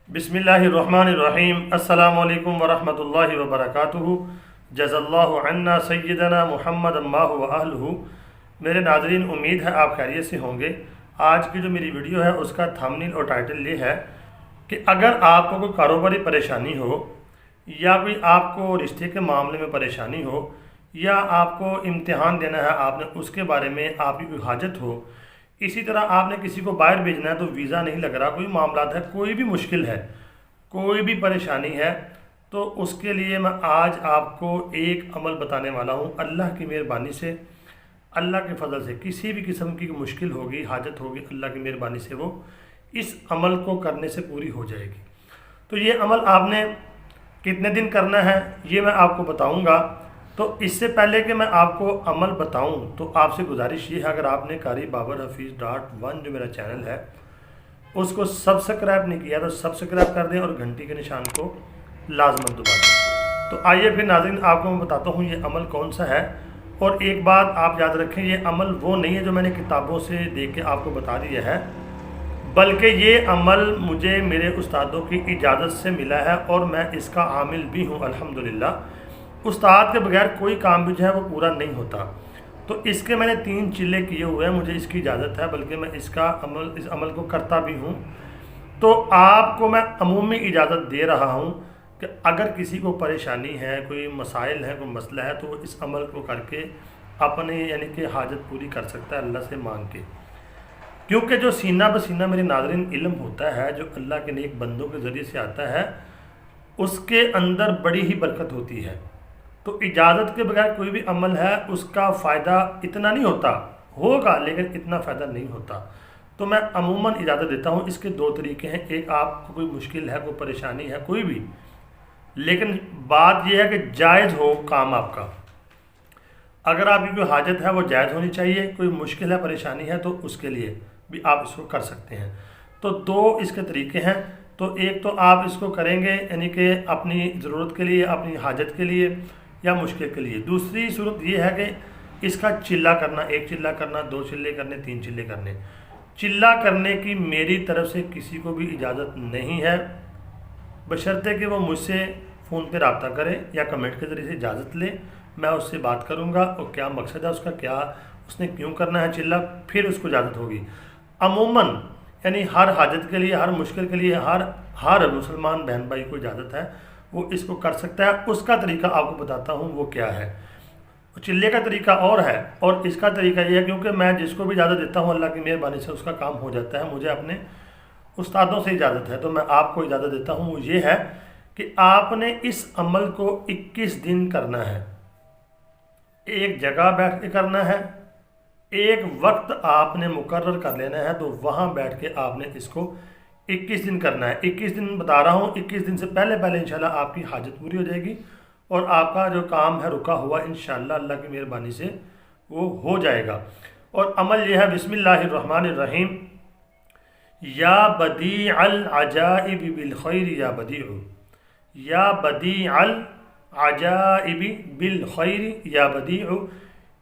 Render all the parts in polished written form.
बिस्मिल्लाहिर्रहमानिर्रहीम। अस्सलामु अलैकुम वरहमतुल्लाहि वबरकातुहू। जज़ल्लाहु अन्ना सय्यदना मुहम्मद अम्माहु व अहलुहु। मेरे नाज़रीन, उम्मीद है आप खैरियत से होंगे। आज की जो मेरी वीडियो है उसका थंबनेल और टाइटल ये है कि अगर आपको कोई कारोबारी परेशानी हो या कोई आपको रिश्ते के मामले में परेशानी हो या आपको इम्तिहान देना है आपने, उसके बारे में आपकी कोई हाजत हो, इसी तरह आपने किसी को बाहर भेजना है तो वीज़ा नहीं लग रहा, कोई मामला है, कोई भी मुश्किल है, कोई भी परेशानी है, तो उसके लिए मैं आज आपको एक अमल बताने वाला हूँ। अल्लाह की मेहरबानी से, अल्लाह के फजल से किसी भी किस्म की मुश्किल होगी, हाजत होगी, अल्लाह की मेहरबानी से वो इस अमल को करने से पूरी हो जाएगी। तो ये अमल आपने कितने दिन करना है ये मैं आपको बताऊंगा। तो इससे पहले कि मैं आपको अमल बताऊं तो आपसे गुजारिश ये है, अगर आपने कारी बाबर हफीज़.1 जो मेरा चैनल है उसको सब्सक्राइब नहीं किया तो सब्सक्राइब कर दें और घंटी के निशान को लाजमन दबा दें। तो आइए फिर नाज़रीन, आपको मैं बताता हूँ ये अमल कौन सा है। और एक बात आप याद रखें, ये अमल वो नहीं है जो मैंने किताबों से देख के आपको बता दिया है, बल्कि ये अमल मुझे मेरे उस्तादों की इजाज़त से मिला है और मैं इसका आमिल भी हूँ अल्हम्दुलिल्लाह। उस्ताद के बगैर कोई काम भी जो है वो पूरा नहीं होता। तो इसके मैंने 3 चिल्ले किए हुए हैं, मुझे इसकी इजाज़त है, बल्कि मैं इस अमल को करता भी हूँ। तो आपको मैं अमूमी इजाज़त दे रहा हूँ कि अगर किसी को परेशानी है, कोई मसाइल है, कोई मसला है, तो वो इस अमल को करके अपने यानी कि हाजत पूरी कर सकता है अल्लाह से मांग के। क्योंकि जो सीना बसीना मेरे नाज़रीन इल्म होता है, जो अल्लाह के नेक बंदों के ज़रिए से आता है, उसके अंदर बड़ी ही बरकत होती है। तो इजाज़त के बगैर कोई भी अमल है उसका फ़ायदा इतना नहीं होता, होगा लेकिन इतना फ़ायदा नहीं होता। तो मैं अमूमन इजाज़त देता हूँ। इसके 2 तरीके हैं। एक, आपको कोई मुश्किल है, कोई परेशानी है, कोई भी, लेकिन बात यह है कि जायज़ हो काम आपका। अगर आपकी कोई हाजत है वो जायज़ होनी चाहिए। कोई मुश्किल है, परेशानी है, तो उसके लिए भी आप इसको कर सकते हैं। तो 2 इसके तरीके हैं। तो एक तो आप इसको करेंगे यानी कि अपनी ज़रूरत के लिए, अपनी हाजत के लिए या मुश्किल के लिए। दूसरी सूरत ये है कि इसका चिल्ला करना, 1 चिल्ला करना, 2 चिल्ले करने, 3 चिल्ले करने। चिल्ला करने की मेरी तरफ से किसी को भी इजाज़त नहीं है, बशर्ते कि वो मुझसे फ़ोन पे रब्ता करे या कमेंट के ज़रिए से इजाज़त ले। मैं उससे बात करूँगा और क्या मकसद है उसका, क्या उसने क्यों करना है चिल्ला, फिर उसको इजाज़त होगी। अमूमन यानी हर हाजत के लिए, हर मुश्किल के लिए हर मुसलमान बहन भाई को इजाज़त है, वो इसको कर सकता है। उसका तरीका आपको बताता हूँ वो क्या है। चिल्ले का तरीका और है और इसका तरीका ये है, क्योंकि मैं जिसको भी इजाज़त देता हूँ अल्लाह की मेहरबानी से उसका काम हो जाता है। मुझे अपने उस्तादों से इजाज़त है, तो मैं आपको इजाज़त देता हूँ। वो ये है कि आपने इस अमल को 21 दिन करना है, एक जगह बैठ के करना है, एक वक्त आपने मुकर्रर कर लेना है, तो वहाँ बैठ के आपने इसको 21 दिन करना है। 21 दिन बता रहा हूँ, 21 दिन से पहले पहले इंशाल्लाह आपकी हाजत पूरी हो जाएगी और आपका जो काम है रुका हुआ इंशाल्लाह अल्लाह की मेहरबानी से वो हो जाएगा। और अमल यह है, बिस्मिल्लाहिर्रहमानिर्रहीम। या बदी अल अजाइबी बिल खैर या बदीउ, या बदी अल अजाइबी बिल खैर या बदीउ।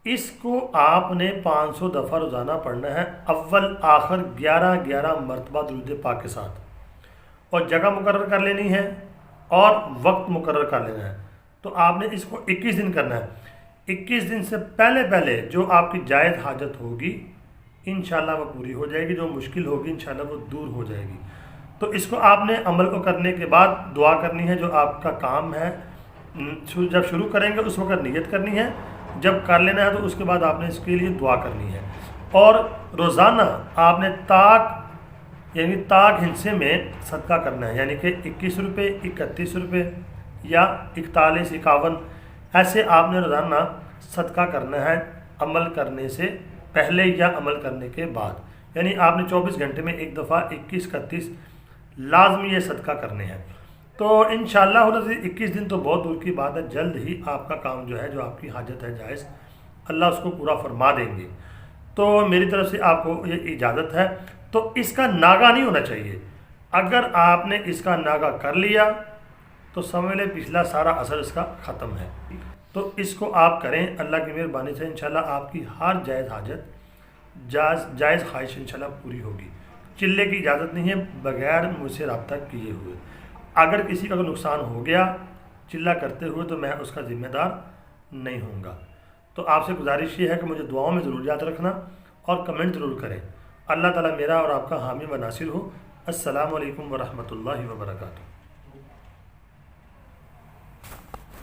इसको आपने 500 दफ़ा रोज़ाना पढ़ना है, अव्वल आखिर 11 मरतबा दुरूद पाक के साथ, और जगह मुकर्रर कर लेनी है और वक्त मुकर्रर कर लेना है। तो आपने इसको 21 दिन करना है। 21 दिन से पहले पहले जो आपकी जायज़ हाजत होगी इंशाल्लाह वो पूरी हो जाएगी, जो मुश्किल होगी इंशाल्लाह वो दूर हो जाएगी। तो इसको आपने अमल को करने के बाद दुआ करनी है। जो आपका काम है जब शुरू करेंगे उस वक्त नीयत करनी है, जब कर लेना है तो उसके बाद आपने इसके लिए दुआ करनी है। और रोज़ाना आपने ताक यानी ताक हिस्से में सदका करना है, यानी कि 21 रुपये, 31 रुपये या 41, 51 ऐसे आपने रोज़ाना सदका करना है, अमल करने से पहले या अमल करने के बाद। यानी आपने 24 घंटे में एक दफ़ा 21, 31 लाजमी ये सदका करने हैं। तो इंशाअल्लाह 21 दिन तो बहुत दूर की बात है, जल्द ही आपका काम जो है, जो आपकी हाजत है जायज़, अल्लाह उसको पूरा फरमा देंगे। तो मेरी तरफ से आपको ये इजाज़त है। तो इसका नागा नहीं होना चाहिए। अगर आपने इसका नागा कर लिया तो समझ लें पिछला सारा असर इसका ख़त्म है। तो इसको आप करें, अल्लाह की मेहरबानी से इंशाल्लाह आपकी हर जायज़ हाजत, जायज़ ख्वाहिश इंशाल्लाह पूरी होगी। چلے کی اجازت نہیں ہے بغیر مجھ سے رابطہ کیے ہوئے۔ اگر کسی کا کوئی نقصان ہو گیا چلا کرتے ہوئے تو میں اس کا ذمہ دار نہیں ہوں گا۔ تو آپ سے گزارش یہ ہے کہ مجھے دعاؤں میں ضرور یاد رکھنا اور کمنٹ ضرور کریں۔ اللہ تعالیٰ میرا اور آپ کا حامی و ناصر ہو۔ السلام علیکم ورحمۃ اللہ وبرکاتہ۔